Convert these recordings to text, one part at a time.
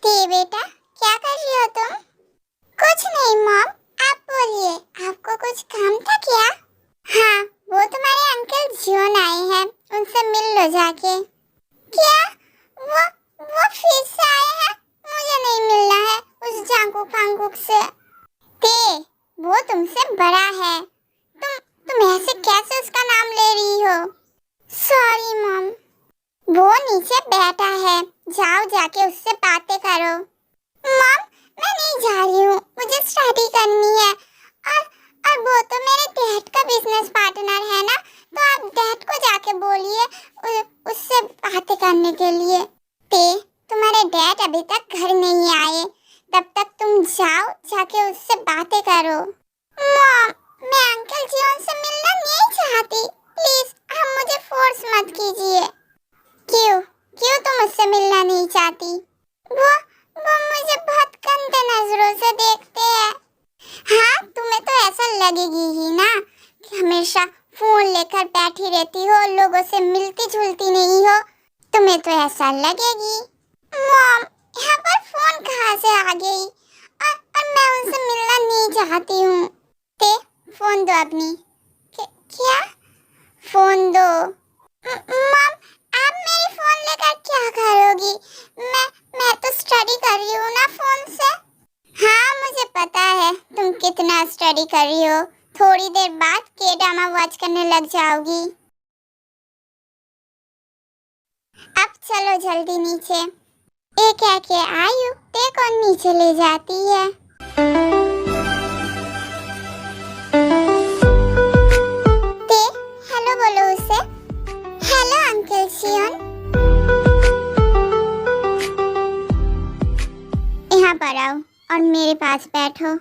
बेटा, क्या कर रही हो तुम? कुछ नहीं मॉम, आप बोलिए, आपको कुछ काम था क्या? हाँ, वो तुम्हारे अंकल जॉन आए हैं, उनसे मिल लो जाके। क्या? वो फिर से आए हैं? मुझे नहीं मिलना है उस जांकुक फांकुक से। ते, वो तुमसे बड़ा है। तुम ऐसे कैसे उसका नाम ले रही हो? Sorry mom. वो नीचे बैठा है, जाओ जाके उससे बातें करो। मॉम, मैं नहीं जा रही हूँ, मुझे स्टडी करनी है। और वो तो मेरे डैड का बिजनेस पार्टनर है ना, तो आप डैड को जाके बोलिए उससे बातें करने के लिए। तुम्हारे डैड अभी तक घर नहीं आए, तब तक तुम जाओ जाके उससे बातें करो। मॉम, मैं अंकल जीवन से मिलना नहीं चाहती, प्लीज आप मुझे फोर्स मत कीजिए। क्यों क्यों तुम उससे मिलना नहीं चाहती? वो मुझे बहुत गंदे नजरों से देखते हैं। हाँ, तुम्हें तो ऐसा लगेगी ही ना कि हमेशा फोन लेकर बैठी रहती हो, लोगों से मिलती जुलती नहीं हो, तुम्हें तो ऐसा लगेगी। मॉम, यहाँ पर फोन कहाँ से आ गई? और मैं उनसे मिलना नहीं चाहती हूँ। फोन दो अपनी। क्या? फोन दो। मॉम, आप मेरी फोन लेकर क्या करोगी? मैं तो स्टडी कर रही हूँ ना फोन से। हाँ, मुझे पता है तुम कितना स्टडी कर रही हो। थोड़ी देर बाद के ड्रामा वॉच करने लग जाओगी। अब चलो जल्दी नीचे। एक है के आयु ते कौन नीचे ले जाती है। ते हेलो बोलो उसे। हेलो अंकल शियोन। यहाँ पर आओ और मेरे पास बैठो।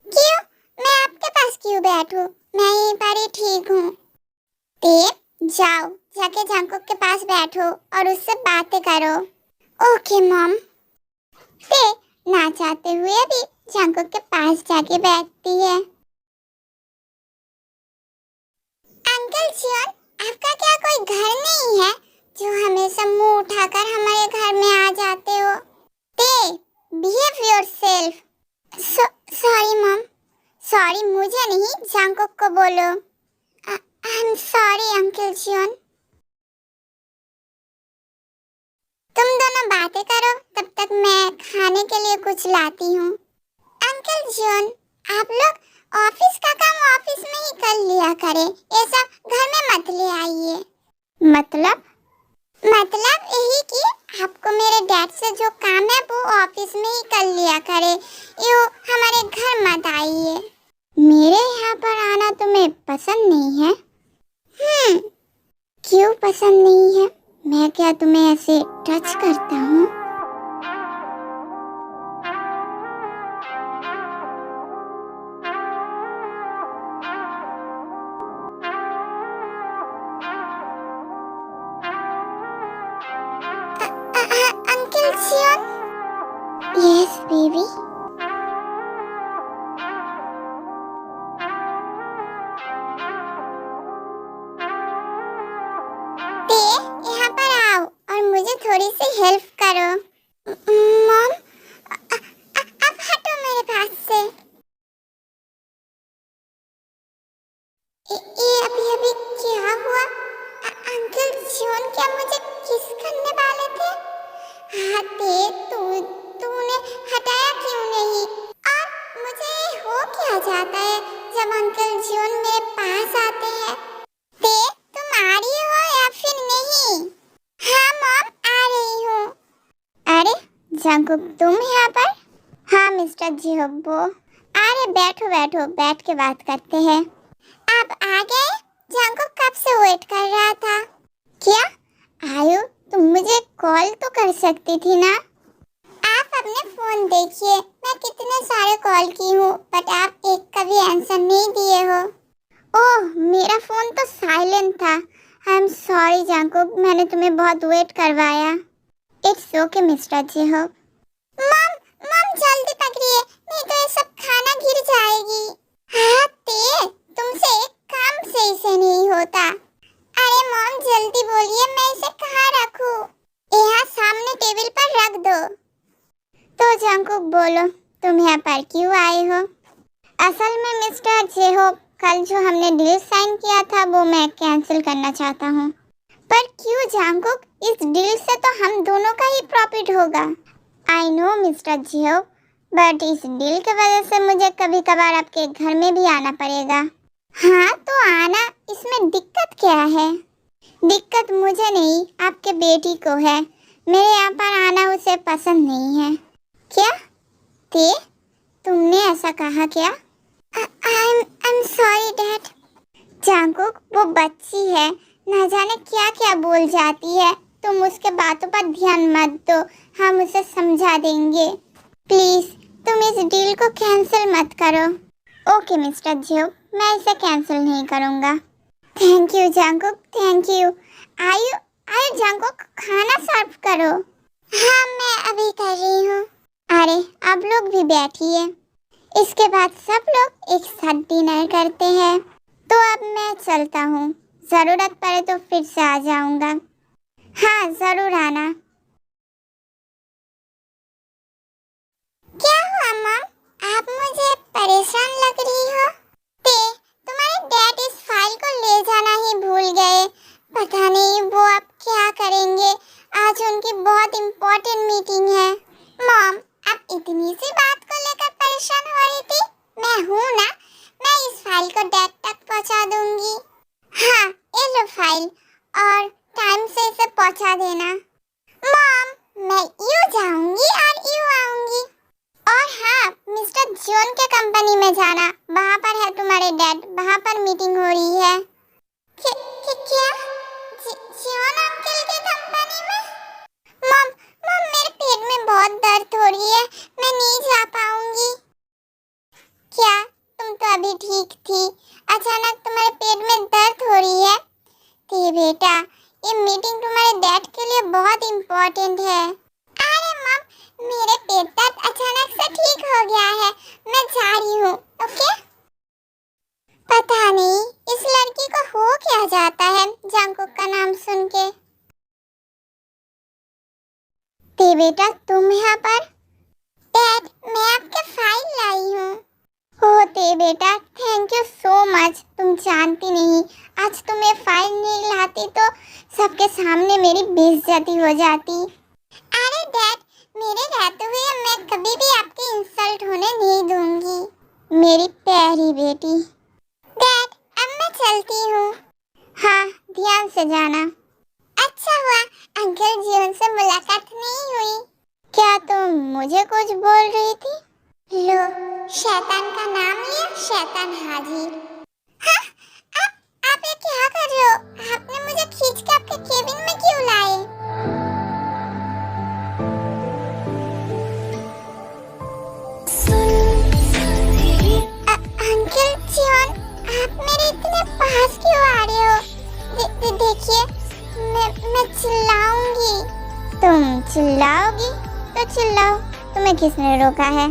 क्यों? मैं आपके पास क्यों बैठूं? मैं यहीं पर ही ठीक हूँ। जाओ जाके जांकुक के पास बैठो और उससे बातें करो। Okay mom. ना चाहते हुए भी जांकुक के पास जाके बैठती है। अंकल जियोन, आपका क्या कोई घर नहीं है जो हमेशा मुंह उठाकर हमारे घर में आ जाते हो? Behave yourself. Sorry mom. Sorry मुझे नहीं, जांकुक को बोलो। I am sorry uncle Jeon. तुम दोनों बातें करो, तब तक मैं खाने के लिए कुछ लाती हूँ। अंकल जियोन, आप लोग ऑफिस का काम ऑफिस में ही कर लिया करें, ये सब घर में मत ले आइए। मतलब यही कि आपको मेरे डैड से जो काम है वो ऑफिस में ही कर लिया करे, यो हमारे घर मत आइए। मेरे यहाँ पर आना तुम्हें पसंद नहीं है? क्यों पसंद नहीं है? मैं क्या तुम्हें ऐसे टच करता हूँ? Uncle Jeon. Yes baby. यहाँ पर आओ और मुझे थोड़ी सी हेल्प करो। मॉम, अब हटो मेरे पास से। ये अभी क्या हुआ? अंकल जियोन क्या मुझे किस करने वाले थे? हाँ तूने हटाया क्यों नहीं? और मुझे हो क्या जाता है जब अंकल जियोन मेरे पास आते हैं? तुम आ रही हो या फिर नहीं? हाँ मॉम, आ रही हूँ। अरे जांकुक, तुम यहाँ पर? हाँ मिस्टर जिहोब्बो। अरे बैठो बैठो, बैठ के बात करते हैं। आप आ गए? जांकुक कब से वेट कर रहा था। क्या आयु, तुम मुझे कॉल तो कर सकती थी ना? आप अपने फोन देखिए, मैं कितने सारे कॉल की हूँ, बट आप एक का भी आंसर नहीं दिए हो। ओह, मेरा फोन तो साइलेंट था। आई एम सॉरी जांकुक, मैंने तुम्हें बहुत वेट करवाया। इट्स ओके मिस्टर जिहोब। मॉम जल्दी पकड़िए, नहीं तो ये सब खाना गिर जाएगी। हाँ तुमसे एक काम सही से नहीं होता। अरे मॉम जल्दी बोलिए, मैं इसे कहाँ रखूं? यहाँ सामने टेबल पर रख दो। जंकुक, बोलो तुम यहाँ पर क्यों आए हो? असल में मिस्टर जेहोप, कल जो हमने डील साइन किया था वो मैं कैंसिल करना चाहता हूँ। पर क्यों जंकुक? इस डील से तो हम दोनों का ही प्रॉफिट होगा। आई नो मिस्टर जेहोप, बट इस डील की वजह से मुझे कभी कभार आपके घर में भी आना पड़ेगा। हाँ तो आना, इसमें दिक्कत क्या है? दिक्कत मुझे नहीं, आपके बेटी को है। मेरे यहाँ पर आना उसे पसंद नहीं है। क्या? तुमने ऐसा कहा क्या? I'm sorry dad. जंकुक, वो बच्ची है, ना जाने क्या क्या बोल जाती है। तुम उसके बातों पर ध्यान मत दो, हम उसे समझा देंगे। प्लीज तुम इस डील को कैंसिल मत करो। ओके मिस्टर जियो, मैं इसे कैंसिल नहीं करूँगा। Thank you Jungkook, thank you. आयु आयु जंकुक, खाना सर्व करो। हाँ मैं अभी कर रही हूँ। अरे अब लोग भी बैठिए, इसके बाद सब लोग एक साथ डिनर करते हैं। तो अब मैं चलता हूँ, जरूरत पड़े तो फिर से आ जाऊंगा। हाँ जरूर आना। क्या हुआ मम, आप मुझे परेशान लग रही हो? तुम्हारे डैड इस फाइल को ले जाना ही भूल गए। पता नहीं वो अब क्या करेंगे, आज उनकी बहुत इम्पोर्टेंट मीटिंग है। मॉम, आप इतनी सी बात को लेकर परेशान हो रही थी? मैं हूँ ना, मैं इस फाइल को डैड तक पहुँचा दूंगी। हाँ ये लो फाइल, और टाइम से इसे पहुँचा देना। मॉम, मैं यूँ जाऊंगी और यूँ आऊंगी। और हाँ, मिस्टर जॉन के कंपनी में जाना, वहाँ पर है तुम्हारे डैड, वहाँ पर मीटिंग हो रही है। क्या? जॉन अंकल के कंपनी में? मम, मेरे पेट में बहुत दर्द हो रही है, मैं नहीं जा पाऊंगी। क्या? तुम तो अभी ठीक थी, अचानक तुम्हारे पेट में दर्द हो रही है? बेटा, ये मीटिंग तुम्हारे डैड के लिए बहुत इम्पोर्टेंट है। अरे मम, मेरे पेट दर्द अचानक से ठीक हो गया है, मैं जा रही हूँ। ओके? पता नहीं इस लड़की को हो क्या जाता है जंकुक का नाम सुन के। बेटा तुम यहाँ पर? डैड, मैं आपके फाइल लाई हूँ। ओह बेटा, थैंक यू सो मच। तुम जानती नहीं, आज तुम ये फाइल नहीं लाती तो सबके सामने मेरी बेइज्जती हो जाती। अरे डैड, मेरे रहते हुए मैं कभी भी आपकी इंसल्ट होने नहीं दूंगी, मेरी प्यारी बेटी। डैड, अब मैं चलती हूँ। हाँ ध्यान से जाना। अच्छा हुआ अंकल जीवन से मुलाकात नहीं हुई। क्या तुम मुझे कुछ बोल रही थी? लो, शैतान का नाम लिया, शैतान हाजिर। हाँ, आप ये क्या कर रहे हो? आपने मुझे खींच के आपके केबिन में क्यों लाए? अंकल जॉन, आप मेरे इतने पास क्यों आ रहे हो? देखिए, मैं चिल्लाऊंगी। तुम चिल्लाओगी तो चिल्लाओ, तुम्हें किसने रोका है?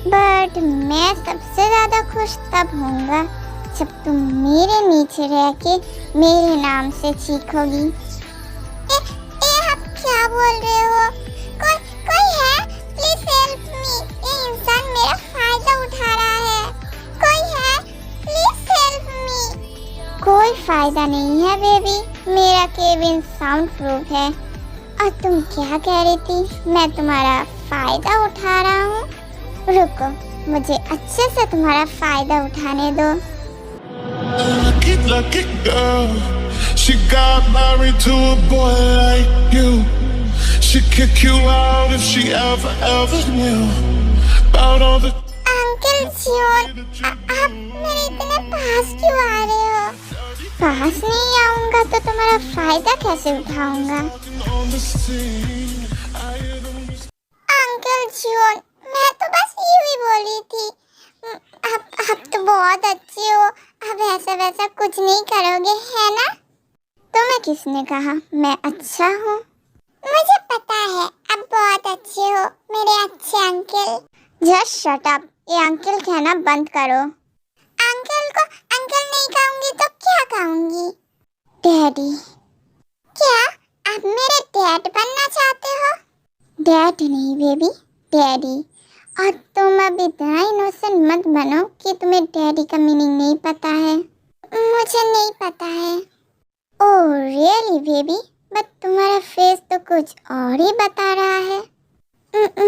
बट मैं सबसे ज्यादा खुश तब होऊंगा जब तुम मेरे नीचे रह के मेरे नाम से चीखोगी। आप क्या बोल रहे हो? कोई है? प्लीज हेल्प मी, ये इंसान मेरा फायदा उठा रहा है। कोई है? Please help me. कोई फायदा नहीं है बेबी, मेरा केबिन साउंड प्रूफ है। और तुम क्या कह रही थी? मैं तुम्हारा फायदा उठा रहा हूँ? रुको, मुझे अच्छे से तुम्हारा फायदा उठाने दो। Lucky girl, she got married to a boy like you. She'd kick you out if she ever knew about all the. Uncle John, आप मेरे इतने पास क्यों आ रहे हो? पास नहीं आऊंगा तो तुम्हारा फायदा कैसे उठाऊंगा? अंकल जॉन, मैं तो बस यूं ही बोली थी। आप तो बहुत अच्छे हो, अब ऐसा वैसा कुछ नहीं करोगे है ना? तुम्हें किसने कहा मैं अच्छा हूँ? मुझे पता है, आप बहुत अच्छे हो मेरे अच्छे अंकल। जस्ट शट अप, ये अंकल कहना बंद करो। अंकल को अंकल नहीं कहूंगी तो क्या कहूंगी? डैडी। क्या आप मेरे डैड बनना चाहते हो? डैड नहीं बेबी, डैडी। और तुम अब इतना इनोसेंट मत बनो कि तुम्हें डैडी का मीनिंग नहीं पता है। मुझे नहीं पता है। ओह रियली बेबी, बट तुम्हारा फेस तो कुछ और ही बता रहा है।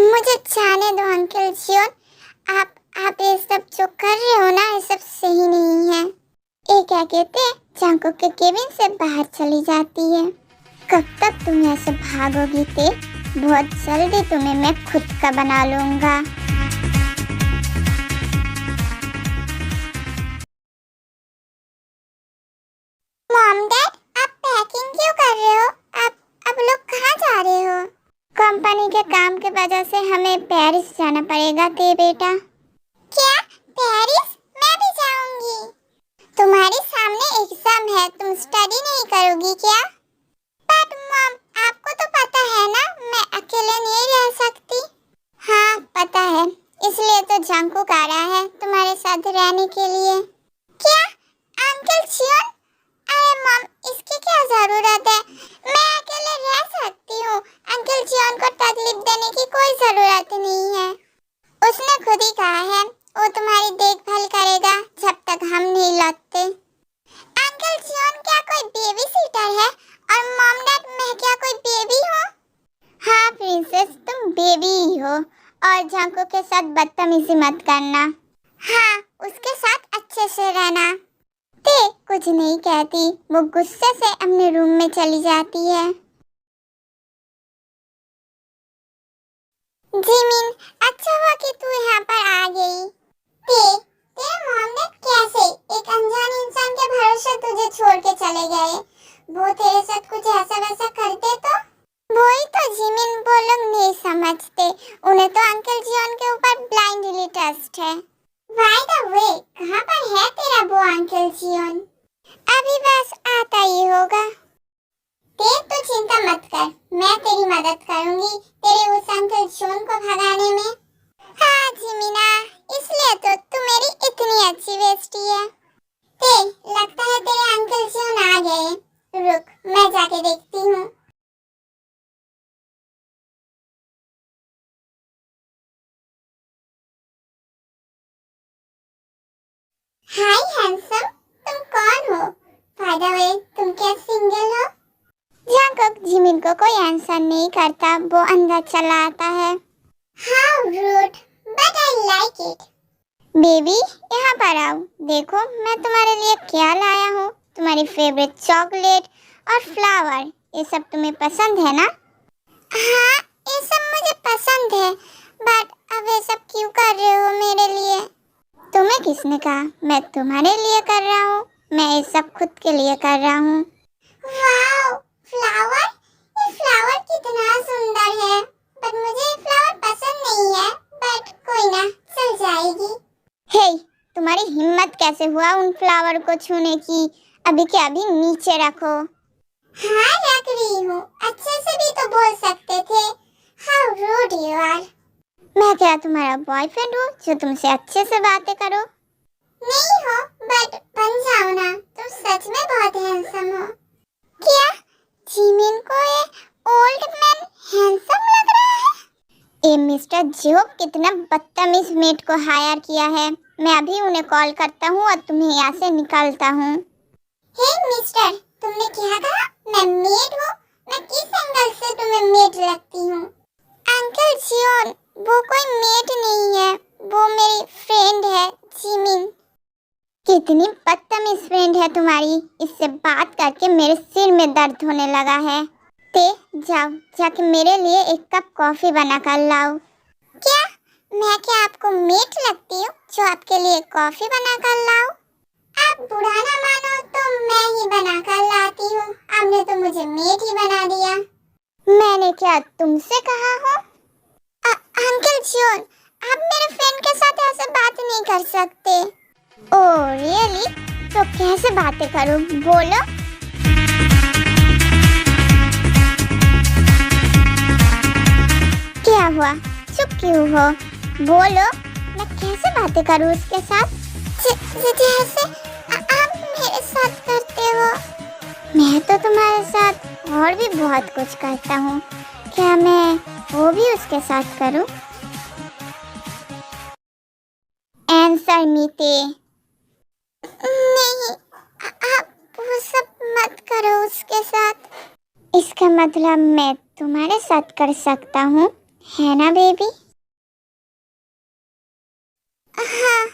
मुझे जाने दो अंकल जियोन, आप ये सब जो कर रहे हो ना, ये सब सही नहीं है। ये क्या कहते हैं, जांगकुक के केबिन से बाहर चली जाती है। कब तक तुम ऐसे भागोगी ते? बहुत जल्दी तुम्हें मैं खुद का बना लूंगा। मॉम डैड, आप पैकिंग क्यों कर रहे हो? आप लोग कहाँ जा रहे हो? कंपनी के काम के वजह से हमें पेरिस जाना पड़ेगा ते बेटा। क्या पेरिस? मैं भी जाऊंगी। तुम्हारे सामने एग्जाम है, तुम स्टडी नहीं करोगी क्या? बट मॉम, आपको तो पता है ना मैं अकेले नहीं रह सकती। हाँ पता है, इसलिए तो जांगकुक आ रहा है तुम्हारे साथ रहने के लिए। क्या अंकल जियोन? अरे मॉम, इसकी क्या जरूरत है? मैं अकेले रह सकती हूँ। अंकल जियोन को तकलीफ देने की कोई जरूरत नहीं है। उसने खुद ही कहा है वो तुम्हारी देखभाल करेगा जब तक हम नहीं लौटते। अंकल जियोन क्या कोई बेबी सीटर है? और मॉम डैड, मैं क्या कोई बेबी हूँ? हाँ प्रिंसेस, तुम बेबी ही हो। और जांगकुक के साथ बदतमीजी मत करना। हाँ, उसके साथ अच्छे से रहना। ते कुछ नहीं कहती, वो गुस्से से अपने रूम में चली जाती है। जिमिन, अच्छा हुआ कि तू यहाँ पर आ गई। तेरे मॉम ने कैसे एक अनजान इंसान के भरोसे तुझे छोड़ के चले गए? वो तेरे साथ कुछ ऐसा वैसा करते तो? वही तो जिमिन, वो लोग नहीं समझते। उन्हें तो अंकल जियोन के ऊपर ब्लाइंडली ट्रस्ट है। बाय द वे, कहाँ पर है तेरा वो अंकल जियोन? अभी बस आता ही होगा। तू चिंता मत कर, मैं तेरी मदद करूंगी तेरे उस अंकल जियोन को भगाने में। हाँ जिमिना, इसलिए तो तू मेरी इतनी अच्छी बेस्टी है। लगता है तेरे अंकल जियोन आ गए। रुक, मैं जाके देखती हूँ। हाय हैंडसम, तुम कौन हो? बाय द वे, तुम क्या सिंगल हो? जांगकुक जिमिन को कोई आंसर नहीं करता, वो अंदर चला आता है। How rude, but I like it. Baby, यहाँ पर आओ। देखो मैं तुम्हारे लिए क्या लाया हूँ। तुम्हारी फेवरेट चॉकलेट और फ्लावर। ये सब तुम्हें पसंद है ना? हाँ, ये सब मुझे पसंद है, बट अब ये सब क्यों कर रहे हो मेरे लिए? तुम्हें किसने कहा मैं तुम्हारे लिए कर रहा हूँ? मैं ये सब खुद के लिए कर रहा हूँ। Wow, flower! ये फ्लावर कितना सुंदर है, पर मुझे ये फ्लावर पसंद नहीं है। बट कोई ना, चल जाएगी। हे, तुम्हारी हिम्मत कैसे हुआ उन फ्लावर को छूने की? अभी के अभी नीचे रखो। हाँ, रख रही हूँ। अच्छे से भी तो बोल सकते थे। How rude you are. मैं क्या तुम्हारा बॉयफ्रेंड हूँ जो तुमसे अच्छे से बातें करो? नहीं हो, बट बन जाओ ना। तुम सच में बहुत हैंडसम हो। क्या जिमिन को ये ओल्ड मैन हैंडसम लग रहा है? ए मिस्टर जो कितना बदतमीज मेड को हायर किया है। मैं अभी उन्हें कॉल करता हूँ और तुम्हें यहाँ से निकालता हूँ। हे मिस्टर, तुमने क्या कहा? मैं मेड हूँ? मैं किस एंगल से तुम्हें मेड लगती हूँ? अंकल जियोन, वो कोई मेड नहीं है, वो मेरी फ्रेंड है जिमिन। कितनी बदतमीज फ्रेंड है तुम्हारी। इससे बात करके मेरे सिर में दर्द होने लगा है। जाओ, जाके मेरे लिए एक कप कॉफी बना कर लाओ। क्या मैं क्या आपको मेड लगती हूँ जो आपके लिए कॉफी बना कर लाऊं? आप बुरा ना मानो तो मैं ही बना कर लाती हूँ। आपने तो मुझे मेड ही बना दिया। मैंने क्या तुमसे कहा हो? अंकल जियोन, आप मेरे फ्रेंड के साथ ऐसे बात नहीं कर सकते। Oh really? तो कैसे बातें करूं? बोलो। क्या हुआ? चुप क्यों हो? बोलो, मैं कैसे बातें करूं उसके साथ? जैसे आप मेरे साथ करते हो। मैं तो तुम्हारे साथ और भी बहुत कुछ करता हूँ, क्या मैं वो भी उसके साथ करूँ? आंसर मीते। नहीं, आप वो सब मत करो उसके साथ। इसका मतलब मैं तुम्हारे साथ कर सकता हूँ, है ना बेबी? हाँ,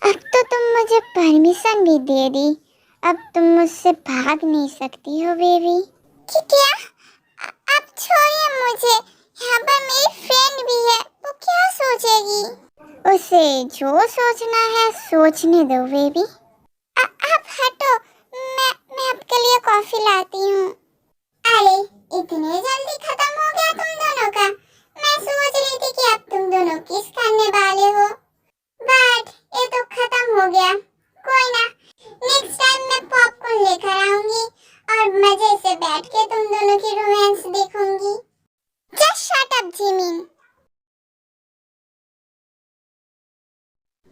अब तो तुम मुझे परमिशन भी दे दी, अब तुम मुझसे भाग नहीं सकती हो बेबी। क्या? आप छोड़िए मुझे, यहाँ पर मेरी फ्रेंड भी है, वो क्या सोचेगी? उसे जो सोचना है सोचने दो बेबी। आप हटो, मैं आपके लिए कॉफी लाती हूँ। अरे इतने जल्दी खत्म हो गया तुम दोनों का? मैं सोच रही थी कि अब तुम दोनों किस करने वाले हो, बट ये तो खत्म हो गया। कोई ना, नेक्स्ट टाइम मैं पॉपकॉर्न लेकर आऊंगी और मजे से बैठ के तुम दोनों की रोमांस देखूंगी। Just shut up Jimin.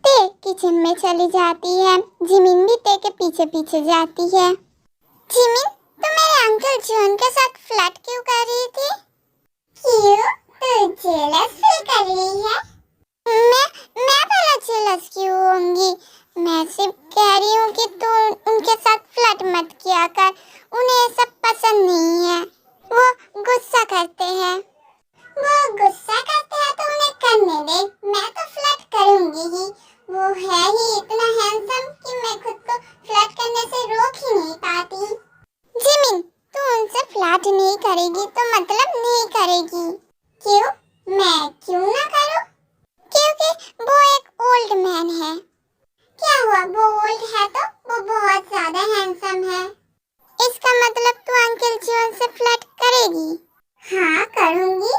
ते किचन में चली जाती है, जिमिन भी ते के पीछे पीछे जाती है। जिमिन, तुम मेरे अंकल जॉन के साथ फ्लर्ट क्यों कर रही थी? क्यों? तू जेलस फील कर रही है? मैं भला जेलस क्यों होंगी? मैं सिर्फ कह रही हूँ कि तू उनके साथ फ्लर्ट मत किया कर, उन्हें ये सब पसंद नहीं है, वो गुस्सा करते हैं। वो गुस्सा करते हैं तो उन्हें करने दे, मैं तो फ्लर्ट करूंगी ही। वो है ही इतना हैंडसम कि मैं खुद को फ्लर्ट करने से रोक ही नहीं पाती। जिमिन, तू उनसे फ्लर्ट नहीं करेगी तो मतलब नहीं करेगी। क्यों? मैं क्यों ना करूं? क्योंकि वो एक ओल्ड मैन है। क्या हुआ, वो ओल्ड है तो वो बहुत ज्यादा हैंडसम है। इसका मतलब तू अंकल जॉन से फ्लर्ट करेगी? हाँ करूंगी।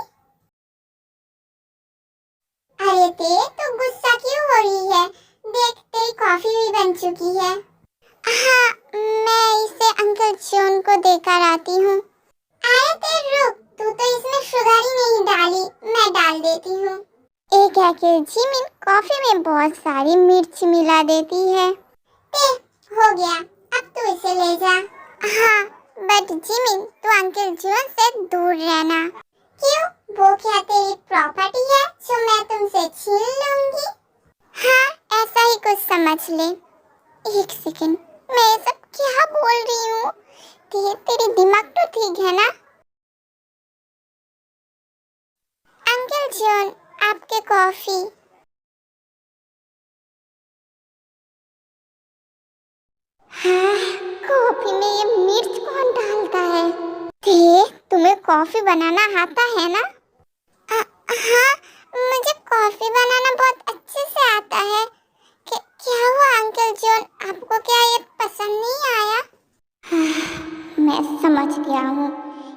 अरे तू गुस्सा क्यों हो रही है? देख तेरी कॉफी भी बन चुकी है। हाँ, मैं इसे अंकल जॉन को देकर आती हूँ। अरे रुक, तू तो इसमें शुगर ही नहीं डाली, मैं डाल देती हूँ। एक कह के जिमिन कॉफी में बहुत सारी मिर्च मिला देती है। हो गया, अब तू इसे ले जा। हाँ, बट जिमिन तू अंकल जॉन से दूर रहना। क्यों? वो क्या तेरी प्रॉपर्टी है जो मैं तुमसे छीन लूंगी? हाँ, ऐसा ही कुछ समझ ले। एक सेकंड, मैं ये सब क्या बोल रही हूँ? तेरी दिमाग तो ठीक है ना? अंकल जॉन, आपके कॉफी। हाँ, कॉफी में ये मिर्च कौन डालता है? तुम्हें कॉफी बनाना आता है ना? हाँ, मुझे कॉफी बनाना बहुत अच्छे से आता है। क्या हुआ अंकल जॉन, आपको क्या ये पसंद नहीं आया? मैं समझ गया हूँ,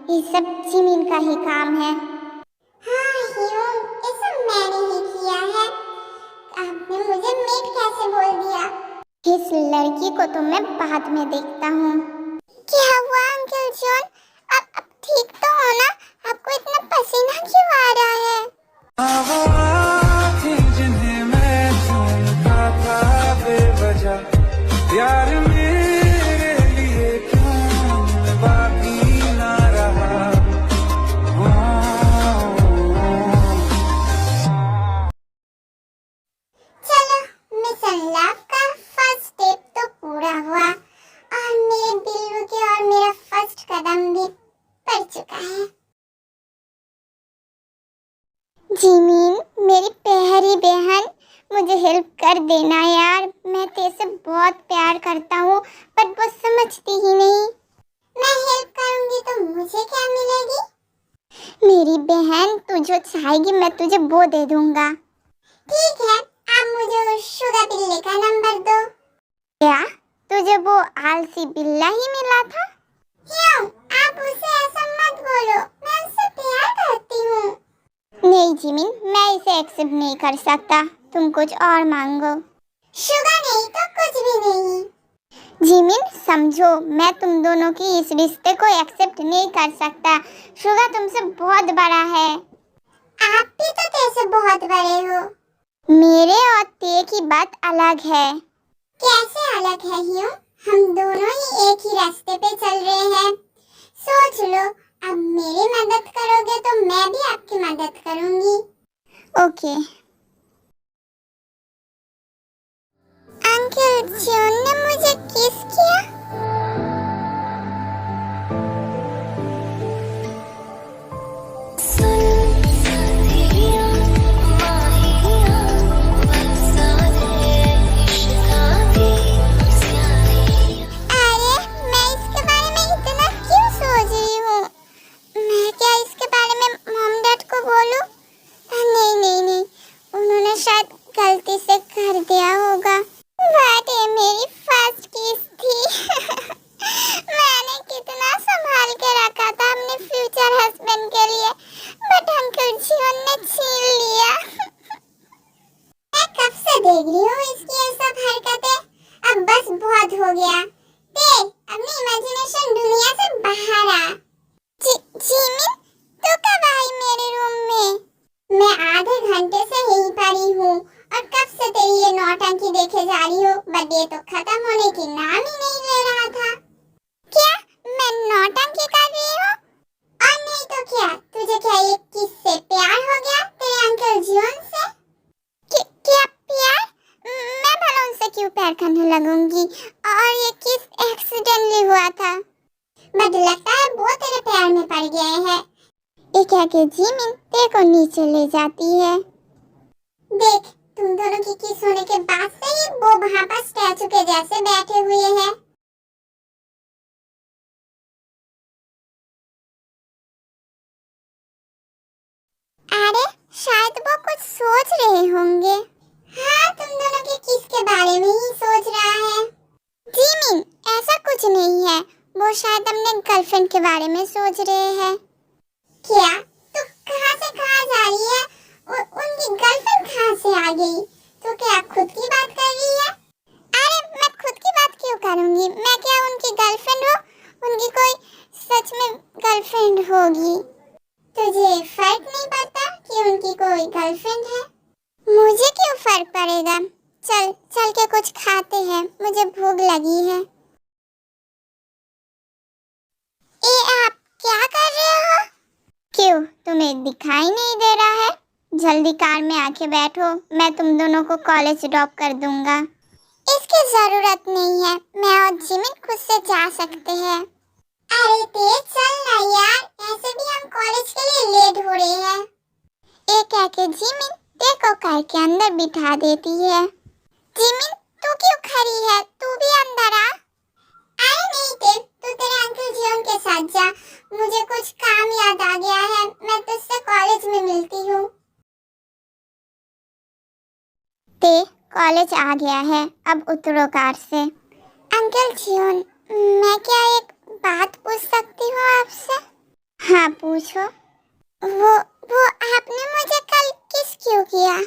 ये सब जिमिन का ही काम है। हाँ ह्यूम, ये सब मैंने ही किया है। आपने मुझे मेड कैसे बोल दिया? इस लड़की को तो मैं बाद में देखता हूँ। क्या हुआ अंकल जॉन, अब ठीक तो हो ना? आपको इतना पसीना क्यों आ रहा है? जिन्हें मैं ढूंढता था बेवजह, यार मेरे लिए क्यों बाकी ना रहा। चलो, मिशन लव का फर्स्ट स्टेप तो पूरा हुआ और मेरे बिल्लू के और मेरा फर्स्ट कदम भी पड़ चुका है। जिमिन, मेरी प्यारी बहन, मुझे हेल्प कर देना यार, मैं तेरे से बहुत प्यार करता हूँ पर वो समझती ही नहीं। मैं हेल्प करूँगी तो मुझे क्या मिलेगी? मेरी बहन, तू जो चाहेगी मैं तुझे वो दे दूंगा। ठीक है, आप मुझे उस शुगर बिल्ली का नंबर दो। क्या तुझे वो आलसी बिल्ला ही मिला था? क्यों? आप उसे ऐसा मत बोलो, मैं उससे प्यार करती हूँ। नहीं जिमिन, मैं इसे एक्सेप्ट नहीं कर सकता, तुम कुछ और मांगो। शुगर नहीं तो कुछ भी नहीं। जिमिन समझो, मैं तुम दोनों की इस रिश्ते को एक्सेप्ट नहीं कर सकता। शुगर तुमसे बहुत बड़ा है। आप भी तो तेरे से बहुत बड़े हो। मेरे और ते की बात अलग है। कैसे अलग है ह्यूम? हम दोनों ही एक ही रास्ते पे चल रहे हैं। सोच लो, अब मेरी मदद करोगे तो मैं भी आपकी मदद करूंगी। ओके। अंकल जॉन ने मुझे किस किया? गलती से कर दिया होगा। बट ये मेरी फर्स्ट किस थी। मैंने कितना संभाल के रखा था अपने फ्यूचर हस्बैंड के लिए, बट अंकल जीवन ने छीन लिया। मैं कब से देख रही हूँ इसकी ये सब हरकतें। अब बस बहुत हो गया। देख, अपनी इमेजिनेशन दुनिया से बाहर आ। जिमिन, तू कब आई मेरे रूम में? मैं आधे घंटे से यहीं पर ही हूँ और कब से तेरी ये नौटंकी देखे जा रही हूँ, बट ये तो खत्म होने की नाम ही नहीं ले रहा था। क्या मैं नौटंकी कर रही हूँ? और नहीं तो क्या, तुझे क्या ये किससे प्यार हो गया, तेरे अंकल जॉन से? क्या प्यार? मैं भला उनसे क्यों प्यार करने लगूंगी? और ये किस एक्सीडेंटली हुआ था? बट लगता है वो तेरे प्यार में पड़ गए हैं। ये क्या कि जिमिन तेरे को नीचे ले जाती है। देख, तुम दोनों की किस होने के बाद से ही वो वहाँ पर स्टैचू के जैसे बैठे हुए हैं। अरे शायद वो कुछ सोच रहे होंगे। हाँ, तुम दोनों के किस के बारे में ही सोच रहा है। जिमिन, ऐसा कुछ नहीं है, वो शायद अपने गर्लफ्रेंड के बारे में सोच रहे हैं। क्या? तू कहाँ से कहाँ जा रही है? उनकी गर्लफ्रेंड कहाँ से आ गई? तो क्या खुद की बात कर रही है? अरे मैं खुद की बात क्यों करूंगी? मैं क्या उनकी गर्लफ्रेंड हूँ? उनकी कोई सच में गर्लफ्रेंड होगी। तुझे फर्क नहीं पड़ता कि उनकी कोई गर्लफ्रेंड है? मुझे क्यों फर्क पड़ेगा? चल चल के कुछ खाते हैं, मुझे भूख लगी है। आप क्या कर रहे हो? क्यों, तुम्हें दिखाई नहीं दे रहा है? जल्दी कार में आके बैठो, मैं तुम दोनों को कॉलेज ड्रॉप कर दूंगा। इसकी जरूरत नहीं है, मैं और जिमिन खुद से जा सकते हैं। अरे तेज चल ना यार, ऐसे भी हम कॉलेज के लिए लेट हो रहे हैं। ये कह के जिमिन देखो कार के अंदर बिठा देती है। जिमिन, तू क्यों खड़ी है? तू भी अंदर आ। अरे नहीं देव, तू तेरे अंकल जॉन के साथ जा, मुझे कुछ काम याद आ गया है, मैं तुझसे कॉलेज में मिलती हूँ। ते कॉलेज आ गया है, अब उतरो कार से। अंकल जॉन, मैं क्या एक बात पूछ सकती हूँ आपसे? हाँ पूछो। वो आपने मुझे कल किस क्यों किया?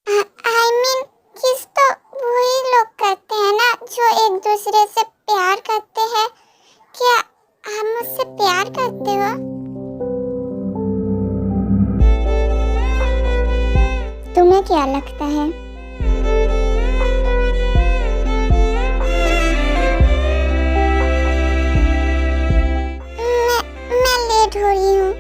I mean, किस तो वही लोग करते हैं ना जो एक दूसरे से प्यार करते हैं। क्या आप मुझसे प्यार करते हो? तुम्हें क्या लगता है? मैं लेट हो रही हूँ।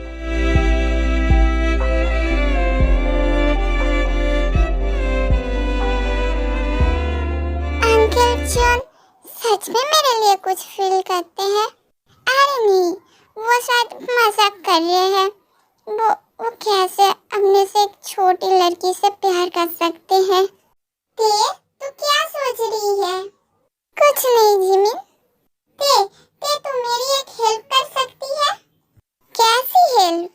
अंकल जॉन सच में मेरे लिए कुछ फील करते हैं? अरे नहीं, वो शायद मजाक कर रहे हैं। वो कैसे अपने से एक छोटी लड़की से प्यार कर सकते हैं? ते, तू क्या सोच रही है? कुछ नहीं जिमिन। ते तू मेरी एक हेल्प कर सकती है? कैसी हेल्प?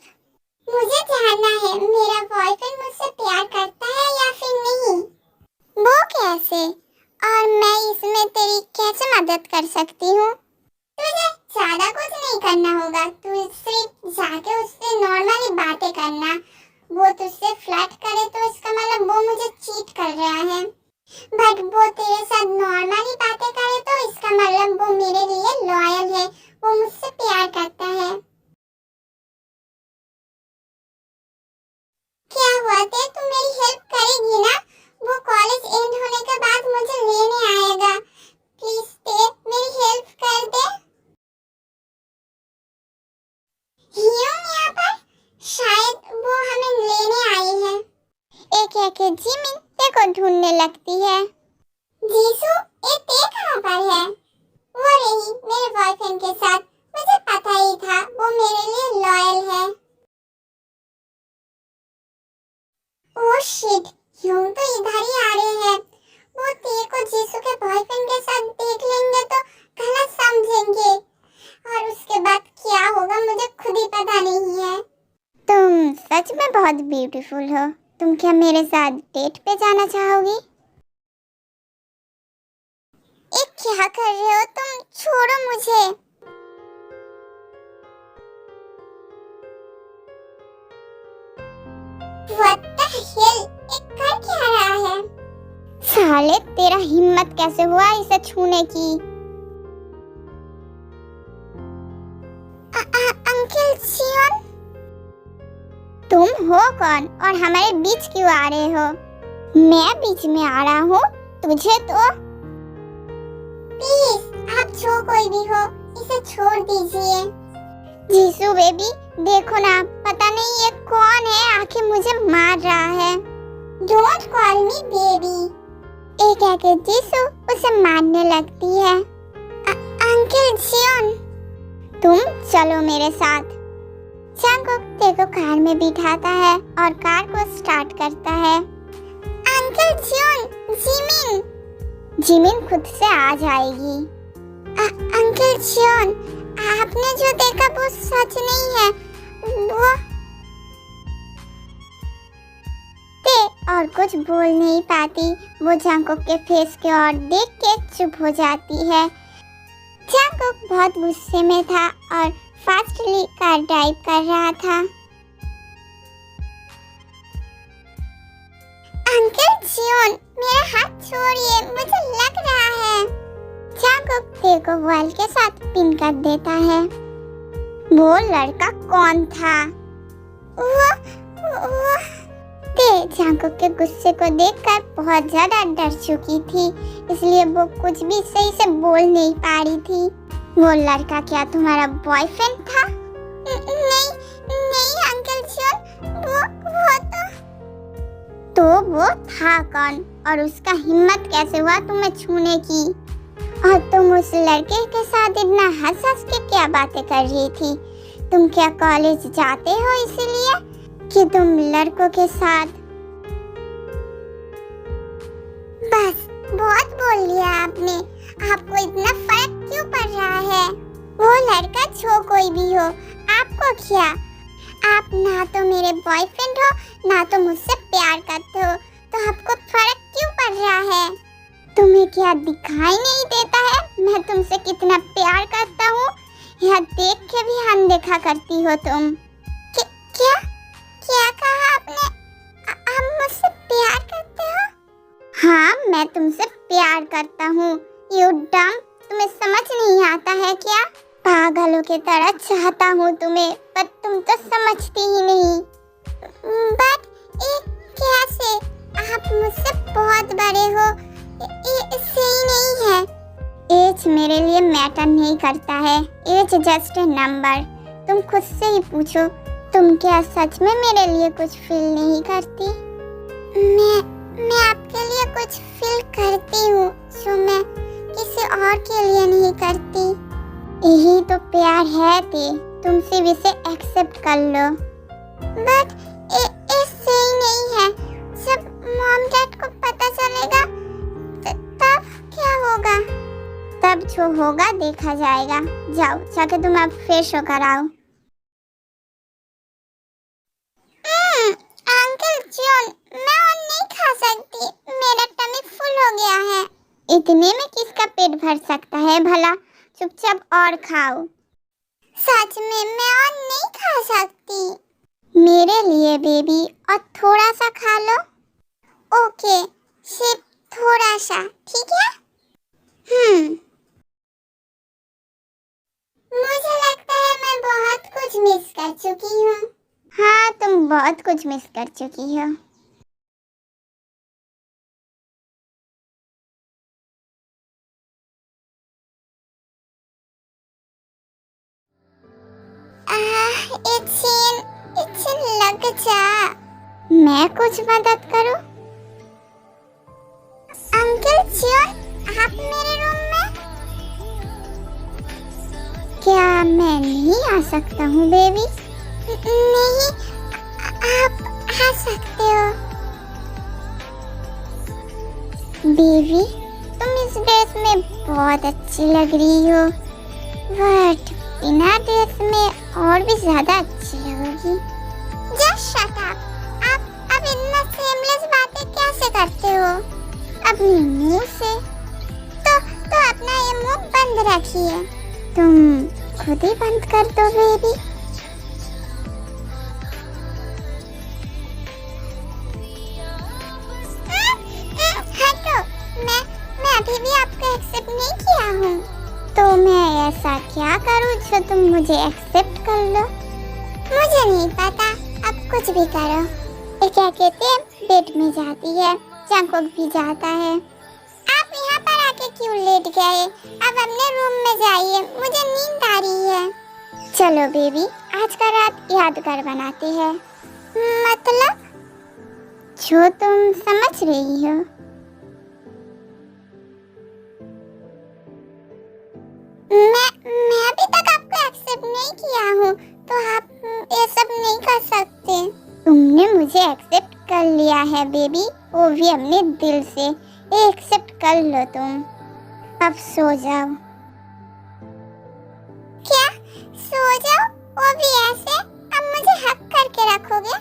मुझे जानना है मेरा बॉयफ्रेंड मुझसे प्यार करता है या फिर नहीं। वो कैसे? और मैं इसमें तेरी कैसे मदद कर सकती हूँ? तुझे ज्यादा कुछ नहीं करना होगा, तू सिर्फ जाके उससे नॉर्मली बातें करना। वो तुझसे फ्लर्ट करे तो इसका मतलब वो मुझे चीट कर रहा है, बट वो तेरे साथ नॉर्मली बातें करे तो इसका मतलब वो मेरे लिए लॉयल है, वो मुझसे प्यार करता है। क्या हुआ ते, तू मेरी हेल्प करेगी ना? वो कॉलेज एंड होने के कह के जिमिन ते को ढूंढने लगती है। जीसू, ये ते कहाँ पर है? वो रही मेरे बॉयफ्रेंड के साथ। मुझे पता ही था वो मेरे लिए लॉयल है। ओह शिट, यूं तो इधर ही आ रहे हैं। वो ते को जीसू के बॉयफ्रेंड के साथ देख लेंगे तो गलत समझेंगे और उसके बाद क्या होगा मुझे खुद ही पता नहीं है। तुम सच में बहुत ब्यूटीफुल हो। तुम क्या मेरे साथ डेट पे जाना चाहोगी? ये क्या कर रहे हो तुम? छोड़ो मुझे। What the hell? ये कर क्या रहा है? साले, तेरा हिम्मत कैसे हुआ इसे छूने की? अंकल जियोन, तुम हो कौन और हमारे बीच क्यों आ रहे हो? मैं बीच में आ रहा हूँ? तुझे तो प्लीज, आप जो कोई भी हो इसे छोड़ दीजिए। जीसू बेबी, देखो ना, पता नहीं ये कौन है आके मुझे मार रहा है। Don't call me baby. एक आके जीसू उसे मारने लगती है। अंकल जियोन, तुम चलो मेरे साथ। चांगुक ते को कार में बिठाता है और कार को स्टार्ट करता है। अंकल जियोन, जिमिन खुद से आ जाएगी। अंकल जियोन, आपने जो देखा वो सच नहीं है। वो ते और कुछ बोल नहीं पाती। वो चांगुक के फेस के ओर देख के चुप हो जाती है। चांगुक बहुत गुस्से में था और फास्टली कार ड्राइव कर रहा था। अंकल जियोन, मेरा हाथ छोड़िए, मुझे लग रहा है। चांगुक ते को वॉल के साथ पिन कर देता है। वो लड़का कौन था? वो ते चांगुक के गुस्से को देखकर बहुत ज्यादा डर चुकी थी, इसलिए वो कुछ भी सही से बोल नहीं पा रही थी। वो लड़का क्या तुम्हारा बॉयफ्रेंड था? नहीं नहीं अंकल जियोन, वो तो वो था कौन और उसका हिम्मत कैसे हुआ तुम्हें छूने की? और तुम उस लड़के के साथ इतना हंस हंस के क्या बातें कर रही थी? तुम क्या कॉलेज जाते हो इसीलिए कि तुम लड़कों के साथ? बस बहुत बोल लिया आपने। आपको इतना फर्क क्यों पड़ रहा है? वो लड़का जो कोई भी हो, आपको क्या? आप ना तो मेरे बॉयफ्रेंड हो, ना तो मुझसे प्यार करते हो, तो आपको फर्क क्यों पड़ रहा है? तुम्हें क्या दिखाई नहीं देता है मैं तुमसे कितना प्यार करता हूँ? यह देख के भी अनदेखा करती हो तुम। क्या क्या कहा आपने? आप मुझसे प्यार करते हो? हाँ, मैं तुमसे प्यार करता हूँ। यू डम, तुम्हें समझ नहीं आता है क्या? पागलों की तरह चाहता हूँ तुम्हें, पर तुम तो समझती ही नहीं। बट कैसे? आप मुझसे बहुत बड़े हो, ये सही नहीं है। एज मेरे लिए मैटर नहीं करता है। Age just a number. तुम खुद से ही पूछो, तुम क्या सच में मेरे लिए कुछ फील नहीं करती? मैं आपके लिए कुछ फील करती हूँ जो मैं किसी और के लिए नहीं करती। यही तो प्यार है ते, तुम सिर्फ इसे एक्सेप्ट कर लो। बट ये सही नहीं है। जब मॉम डैड को पता चलेगा तब क्या होगा? तब जो होगा देखा जाएगा। जाओ जाके तुम अब फ्रेश होकर आओ। अंकल जियोन, मैं और नहीं खा सकती, मेरा टमी फुल हो गया है। इतने में किसका पेट भर सकता है भला? चुपचाप और खाओ। सच में मैं और नहीं खा सकती। मेरे लिए बेबी, और थोड़ा सा खा लो। ओके, सिर्फ थोड़ा सा, ठीक है? मुझे लगता है मैं बहुत कुछ मिस कर चुकी हूँ। हाँ, तुम बहुत कुछ मिस कर चुकी हो। इचिन लग जा। मैं कुछ मदद करूं? अंकल जियोन, आप मेरे रूम में? क्या मैं नहीं आ सकता हूँ बेबी? नहीं, आप आ सकते हो। बेबी, तुम इस ड्रेस में बहुत अच्छी लग रही हो, बट बिना ड्रेस में और भी ज्यादा अच्छी लगोगी। Just shut up. आप अब इतना सेमलेस बातें कैसे करते हो अपने मुंह से? तो अपना ये मुंह बंद रखिए। तुम खुद ही बंद कर दो बेबी। हटो, मैं अभी भी आपको एक्सेप्ट नहीं किया हूँ। तो मैं ऐसा क्या करूँ जो तुम मुझे एक्सेप्ट कर लो? मुझे नहीं पता, अब कुछ भी करो। ये क्या कहते हैं, बेड में जाती है, जंकुक भी जाता है। आप यहाँ पर आके क्यों लेट गए? अब अपने रूम में जाइए, मुझे नींद आ रही है। चलो बेबी, आज का रात यादगार बनाते हैं। मतलब? जो तुम समझ रही हो। मैं अभी तक आपको एक्सेप्ट नहीं किया हूँ, तो आप ये सब नहीं कर सकते। तुमने मुझे एक्सेप्ट कर लिया है बेबी, वो भी अपने दिल से। ये एक्सेप्ट कर लो तुम। अब सो जाओ। क्या सो जाओ? वो भी ऐसे? अब मुझे हक करके रखोगे?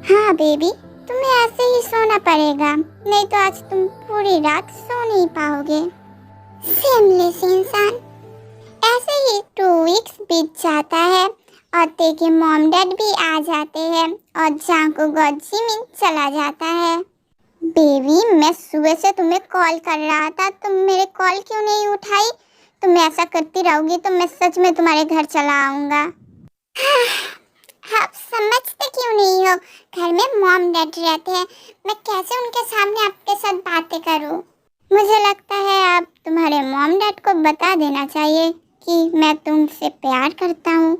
हाँ बेबी, तुम्हें ऐसे ही सोना पड़ेगा, नहीं तो आज तुम पूरी रात सो नहीं पाओगे। सेमलेस इंसान। ऐसे ही 2 वीक्स बीत जाता है और ते के मॉम डैड भी आ जाते हैं और जंकुक और जिमिन चला जाता है। बेबी, मैं सुबह से तुम्हें कॉल कर रहा था, तुम मेरे कॉल क्यों नहीं उठाई? तुम ऐसा करती रहोगी तो मैं सच में तुम्हारे घर चला आऊंगा। आप समझते क्यों नहीं हो? घर में मॉम डैड रहते हैं, मैं कैसे उनके सामने आपके साथ बातें करूं? मुझे लगता है आप तुम्हारे मॉम डैड को बता देना चाहिए कि मैं तुमसे प्यार करता हूँ।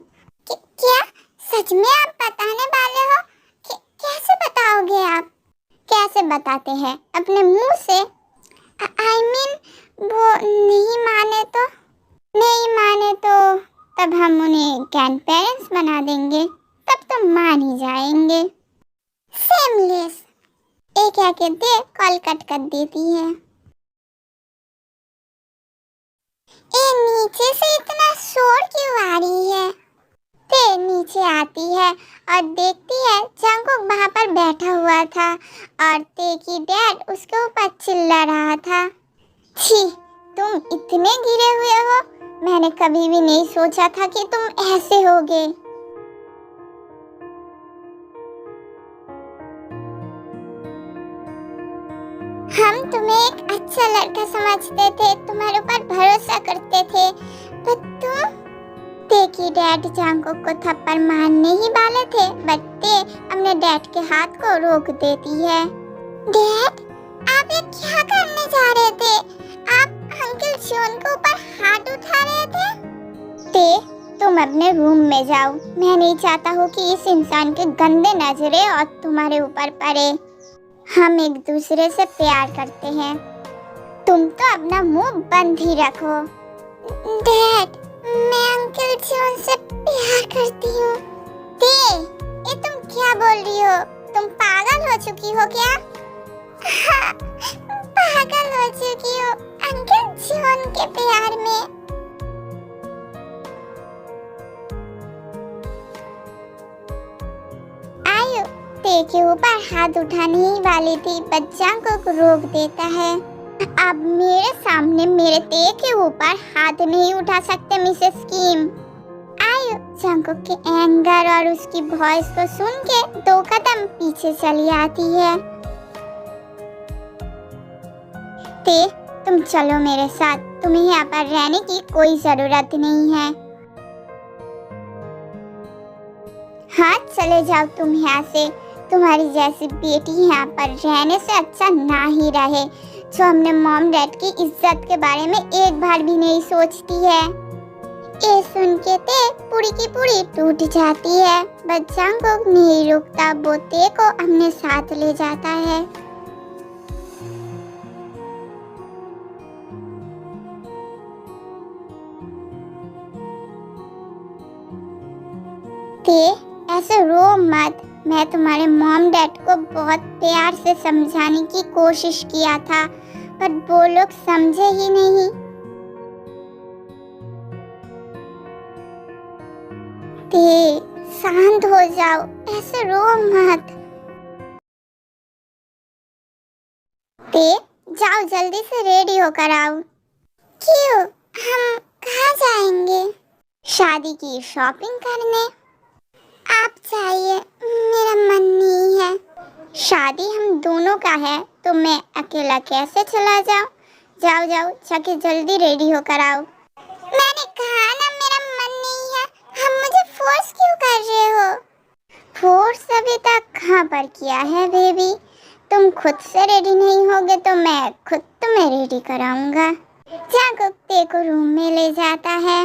क्या सच में आप बताने वाले हो? कैसे बताओगे आप? कैसे बताते हैं? अपने मुंह से? I mean, वो नहीं माने तो? नहीं माने तो तब हम उन्हें ग्रैंड पेरेंट्स बना देंगे, तब तो मान ही जाएंगे। सेमलेस। ये क्या कहते, कॉल कट कर देती है। ये नीचे से इतना शोर क्यों आ रही है? ते नीचे आती है और देखती है जंकुक वहाँ पर बैठा हुआ था और ते की डैड उसके ऊपर चिल्ला रहा था। छी, तुम इतने गिरे हुए हो, मैंने कभी भी नहीं सोचा था कि तुम ऐसे होगे। हम तुम्हें एक अच्छा लड़का समझते थे, तुम्हारे ऊपर भरोसा करते थे, पर तुम। ते की डैड जंकुक को थप्पड़ मारने ही वाले थे, बट ते अपने डैड के हाथ को रोक देती है। डैड, आप ये क्या करने जा रहे थे? आप अंकल जियोन के ऊपर हाथ उठा रहे थे। ते, तुम अपने रूम में जाओ, मैं नहीं चाहता हूँ कि इस इंसान के गंदे नजरें और तुम्हारे ऊपर पड़े। हम एक दूसरे से प्यार करते हैं, तुम तो अपना मुंह बंद ही रखो। डैड, मैं अंकल जियोन से प्यार करती हूँ। ते, ये तुम क्या बोल रही हो? तुम पागल हो चुकी हो क्या? हाँ, पागल हो चुकी हो अंकल जियोन के प्यार में। आयु ते के ऊपर हाथ उठाने ही वाली थी, बच्चा को रोक देता है। अब मेरे सामने मेरे ते के ऊपर हाथ नहीं उठा सकते मिसेस किम। आयु जंकुक के एंगर और उसकी वॉइस को सुन के 2 कदम पीछे चली आती है। ते, तुम चलो मेरे साथ, तुम्हें यहाँ पर रहने की कोई जरूरत नहीं है। हाँ, चले जाओ तुम यहाँ से, तुम्हारी जैसी बेटी यहाँ पर रहने से अच्छा ना ही रहे, जो हमने मॉम डैड की इज्जत के बारे में एक बार भी नहीं सोचती है। ये सुन के ते पूरी की पूरी टूट जाती है। बट जंगकुक नहीं रुकता, वो ते को अपने साथ ले जाता है। ते ऐसे रो मत, मैं तुम्हारे मॉम डैड को बहुत प्यार से समझाने की कोशिश किया था, पर वो लोग समझे ही नहीं। ते शांत हो जाओ, ऐसे रो मत। ते जाओ जल्दी से रेडी होकर आओ। क्यों? हम कहाँ जाएंगे? शादी की शॉपिंग करने। आप जाइए, मेरा मन नहीं है। शादी हम दोनों का है तो मैं अकेला कैसे चला जाऊं? जाओ जाओ, जाके जल्दी रेडी होकर आओ। मैंने कहा ना मेरा मन नहीं है। हम मुझे फोर्स क्यों कर रहे हो? फोर्स अभी तक कहाँ पर किया है बेबी? तुम खुद से रेडी नहीं होगे तो मैं खुद तुम्हें रेडी कराऊंगा। जंगकुक ते को रूम में ले जाता है।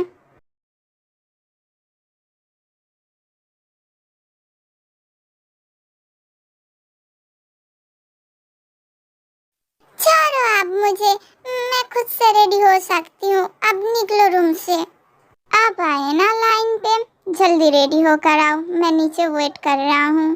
छोड़ो अब मुझे, मैं खुद से रेडी हो सकती हूँ। अब निकलो रूम से। आप आए ना लाइन पे, जल्दी रेडी होकर आओ, मैं नीचे वेट कर रहा हूँ।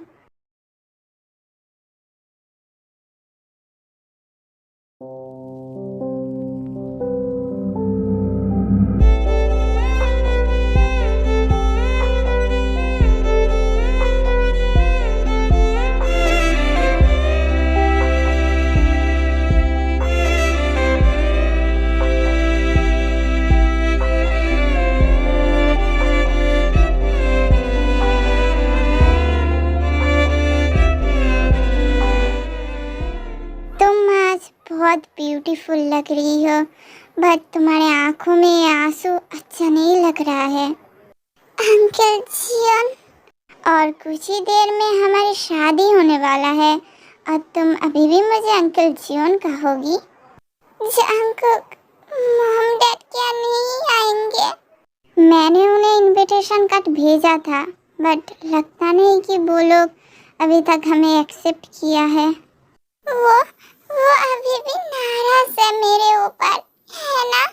बहुत ब्यूटीफुल लग रही हो, बट तुम्हारे आंखों में आंसू अच्छा नहीं लग रहा है। अंकल जियोन, और कुछ ही देर में हमारी शादी होने वाला है और तुम अभी भी मुझे अंकल जियोन कहोगी? जंगकुक, मॉम डैड क्या नहीं आएंगे? मैंने उन्हें इनविटेशन कार्ड भेजा था, बट लगता नहीं कि वो लोग अभी तक हमें एक्सेप्ट किया है। वो अभी भी नाराज है मेरे ऊपर, है ना?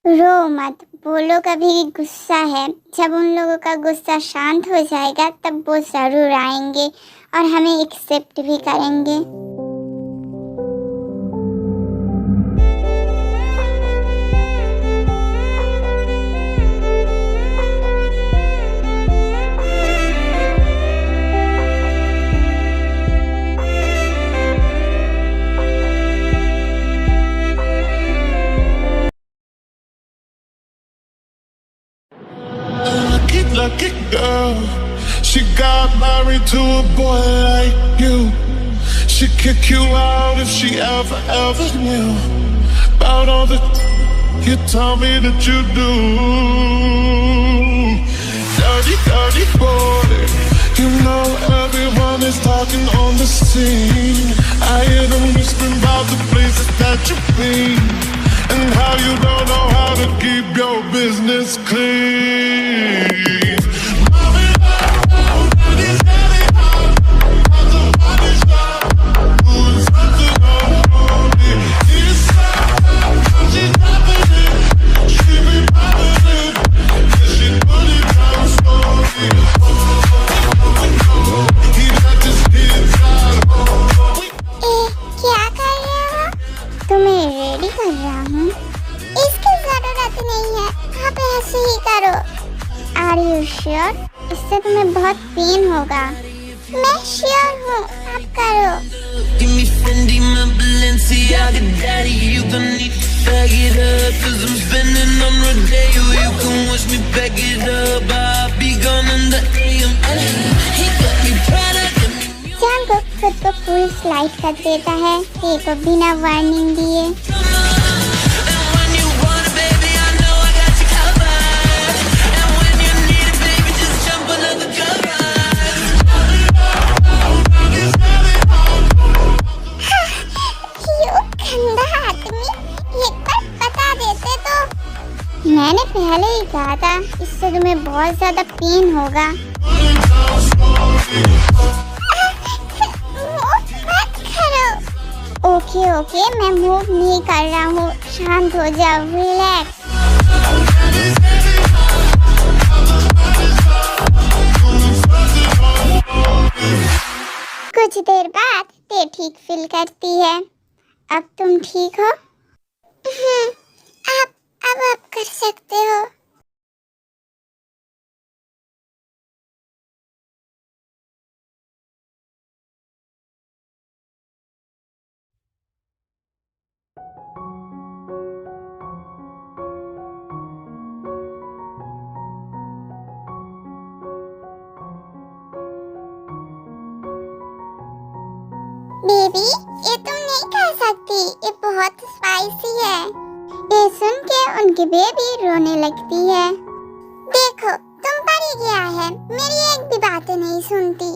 रो मत, वो लोग अभी भी गुस्सा है। जब उन लोगों का गुस्सा शांत हो जाएगा तब वो जरूर आएंगे और हमें एक्सेप्ट भी करेंगे। Lucky girl, she got married to a boy like you. She'd kick you out if she ever knew about all the you tell me that you do. Dirty boy, you know everyone is talking on the scene. I hear them whispering about the places that you've been and how you don't know how to keep your business clean. Sure? इससे तुम्हें बहुत pen होगा। मैं sure हूँ, आप करो। Give me Fendi, my Balenciaga daddy. You don't need to bag it up, 'cause I'm spending on Rodeo. You can wish me back it up, I'll be gone in the AM. He got me Prada, got me music. Jungkook खुद को full slide कर देता है, ते को बिना warning दिए। मैं मैंने पहले ही कहा था इससे तुम्हें बहुत ज्यादा पेन होगा। मत करो। ओके मैं मूव नहीं कर रहा हूँ, शांत हो जाओ, रिलैक्स। कुछ देर बाद ते ठीक फील करती है। अब तुम ठीक हो? अब आप कर सकते हो। बेबी, ये तुम नहीं खा सकती, ये बहुत स्पाइसी है। ये सुन के उनकी बेबी रोने लगती है। देखो, तुम पर ही गया है, मेरी एक भी बातें नहीं सुनती।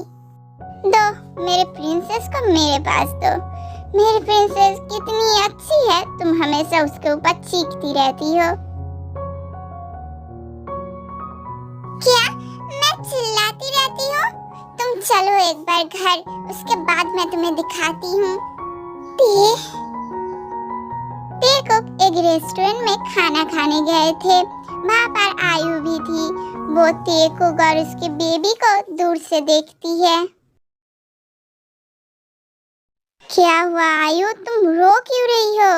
दो मेरे प्रिंसेस को मेरे पास दो। मेरी प्रिंसेस कितनी अच्छी है, तुम हमेशा उसके ऊपर चीखती रहती हो। क्या मैं चिल्लाती रहती हूँ? तुम चलो एक बार घर, उसके बाद मैं तुम्हें दिखाती हूँ। ते को एक रेस्टोरेंट में खाना खाने गए थे, वहाँ पर आयु भी थी। वो ते को और उसके बेबी को दूर से देखती है। क्या हुआ आयु, तुम रो क्यों रही हो?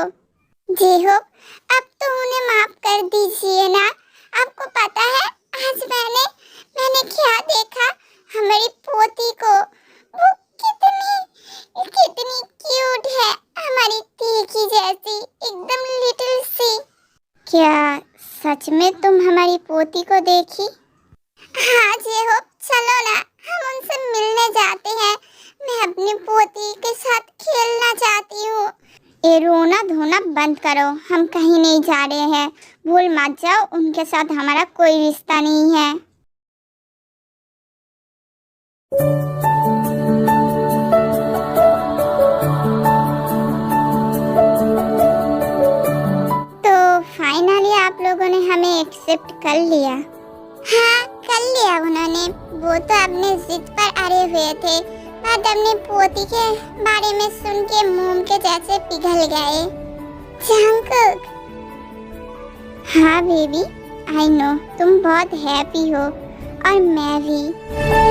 जी हो, अब तो उन्हें माफ कर दीजिए ना। आपको पता है आज मैंने क्या देखा? हमारी पोती को, वो कितनी क्यूट है, हमारी टीकी जैसी, एकदम लिटिल सी। क्या सच में तुम हमारी पोती को देखी? हाँ जी हो, चलो ना हम उनसे मिलने जाते हैं। मैं अपनी पोती के साथ खेलना चाहती हूँ। ये रोना धोना बंद करो, हम कहीं नहीं जा रहे हैं। भूल मत जाओ, उनके साथ हमारा कोई रिश्ता नहीं है। तो फाइनली आप लोगों ने हमें एक्सेप्ट कर लिया। हाँ, कर लिया उन्होंने। वो तो अपने जिद पर अड़े हुए थे, पर अपनी पोती के बारे में सुन के मोम के जैसे पिघल गए। जंगकुक। हाँ बेबी, आई नो तुम बहुत हैप्पी हो, और मैं भी।